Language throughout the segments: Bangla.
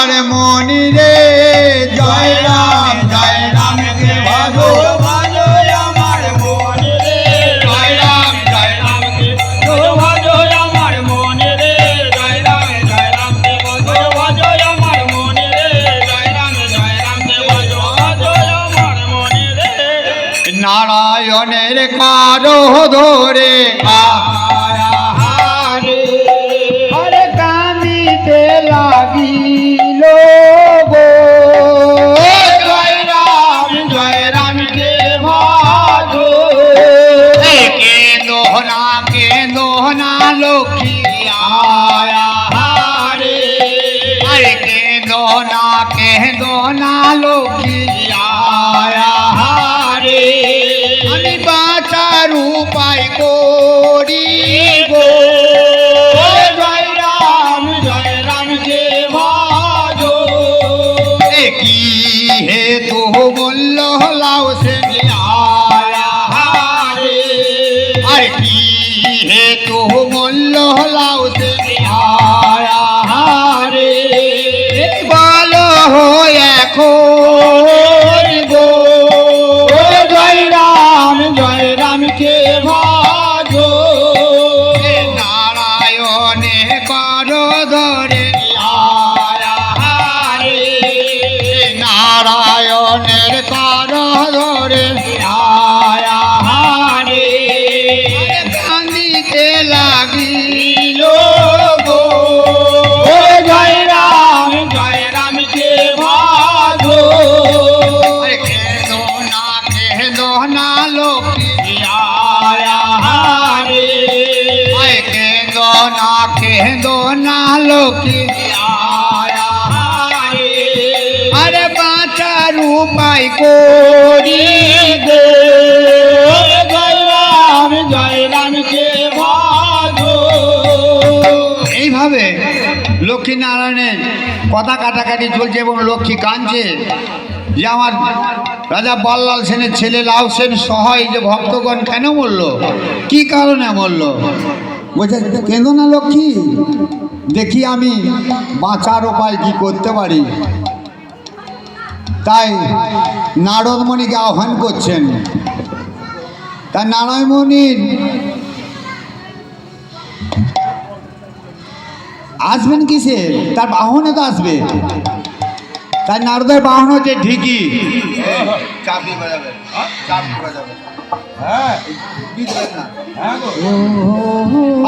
আমার মনি রে জয় রাম কে ভজো ভজো আমার মনে রে জয় রাম কে ভজো আমার মনে রে জয় রাম কে ভজো আমার মনে রে জয় রাম কে ভজো আমার মনে রে নারায়ণের কারো ধরে হরে কান্দিতে লাগিল গো জয় রাম কে ভজো কেন্দো না লক্ষ্মী আয়া হারে আরে কেন্দো না লক্ষ্মী আয়া হারে আমি বাঁচার উপায় করি গো জয় রাম কে ভজো কি হে তো বলল লাও সে আয়া হারে আর কি হে তো বলল লাও সে আয়া হারে ভালো হয় এখন গো জয় রাম কে ভজো নারায়ণে কর ধরে আয়া হারে নারায়ণের কর ধরে আয়া হারে কান্দিতে লাগিল গো জয় রাম কে ভজো কেন্দো না লক্ষ্মী আয়া হারে কেন্দো না লক্ষ্মী আয়া হারে আরে বাঁচার উপায় করি গো জয় রাম কে ভজো এইভাবে লক্ষ্মী নারায়ণের কথা কাটাকাটি চলছে এবং লক্ষ্মী কাঁদছে যে আমার রাজা বল্লাল সেনের ছেলে লাউ সেন সহ এই যে ভক্তগণ কেন মরল, কি কারণে মরল? বলছে কেন না লক্ষ্মী, দেখি আমি বাঁচার উপায় কি করতে পারি। তাই নারদমণিকে আহ্বান করছেন। তাই নারায়ণমণির আসবেন কিসে, তার বাহনে তো আসবে। তাই নারদের বাহন হচ্ছে ঢিকি।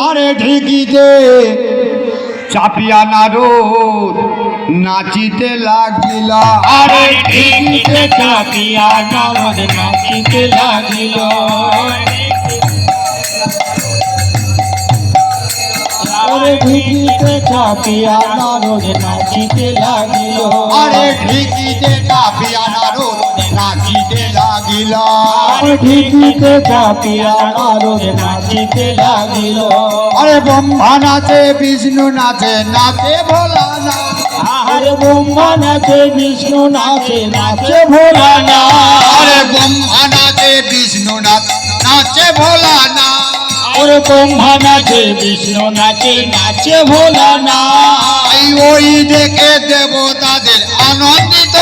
আরে ঢিকিতে চাপিয়া নারদ নাচিতে লাগিল। আরে ঢিকিতে চাপিয়া নারদ নাচিতে লাগিল। আরে ঢিকিতে চাপিয়া নারদ নাচিতে লাগিল। আরে ঢিকিতে চাপিয়া নারদ নাচিতে লাগিল। আরে ঢিকিতে চাপিয়া নারদ নাচিতে লাগিল। আরে ব্রহ্মা নাচে বিষ্ণু নাচে, নাচে ভোলা না। আরে ব্রহ্মা নাচে বিষ্ণু নাচে, নাচে ভোলা না। আরে ব্রহ্মা নাচে বিষ্ণু নাচে, নাচে ভোলা না। ওরে ব্রহ্মা নাচে বিষ্ণু নাচে, নাচে ভোলা না। ওই দেখে দেবতাদের আনন্দিত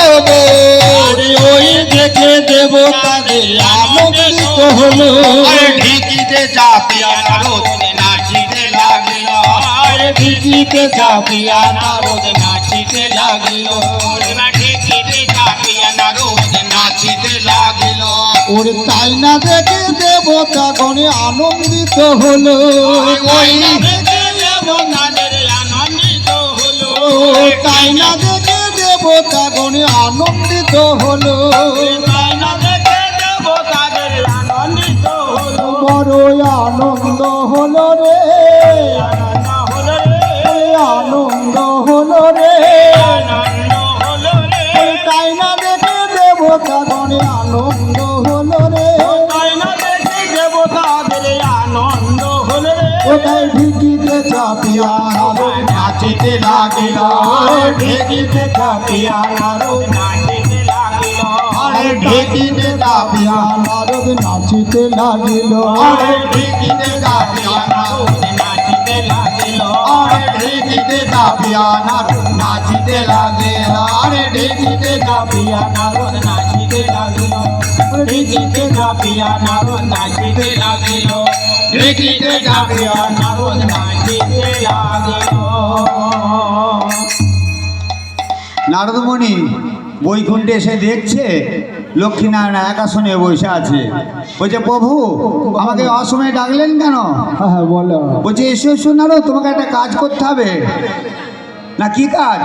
আরে ওই দেখে দেবতাদের আনন্দিত হলো। আরে ঢিকিতে চাপিয়া নারদ নাচিতে লাগিল। আরে ঢিকিতে চাপিয়া নারদ নাচিতে লাগিল। ঢিকিতে চাপিয়া নারদ নাচিতে লাগিল। ওরে তাই না দেখে দেবতা গণে আনন্দিত হলো। ওই দেখে দেবতাদের আনন্দিত হলো। তাই না দেখে দেবতা গণে আনন্দিত হলো। তাই না দেখে দেবতাদের আনন্দিত হলো। বড় আনন্দ হলো রে, আনন্দ হলো রে, তাই না দেখে দেবতা গণে আনন্দ হলো রে। দেবতাদের আনন্দ হলো রে। ওটাই ঢিকিতে চাপিয়া নারদ নাচিতে লাগিল। ঢিকিতে চাপিয়া নারদ নাচিতে লাগিল। আরে ঢিকিতে চাপিয়া নারদ নাচিতে লাগিল। আরে ঢিকিতে চাপিয়া নারদ নাচিতে লাগিল। আরে ঢিকিতে চাপিয়া নারদ নাচিতে লাগিল। ঝাঁপিয়া নারদ নাচিতে লাগিল ঢেকিতে ঝাঁপিয়া নারদ নাচিতে লাগিল ঢেকিতে ঝাঁপিয়া নারদ নাচিতে লাগিল নারদমণি বৈকুণ্ঠে এসে দেখছে লক্ষ্মীনারায়ণ এক আসনে বসে আছে। বলছে প্রভু আমাকে অসময়ে ডাকলেন কেন? হ্যাঁ বলো। বলছে এসো এসো নারদ, তোমাকে একটা কাজ করতে হবে। না কি কাজ?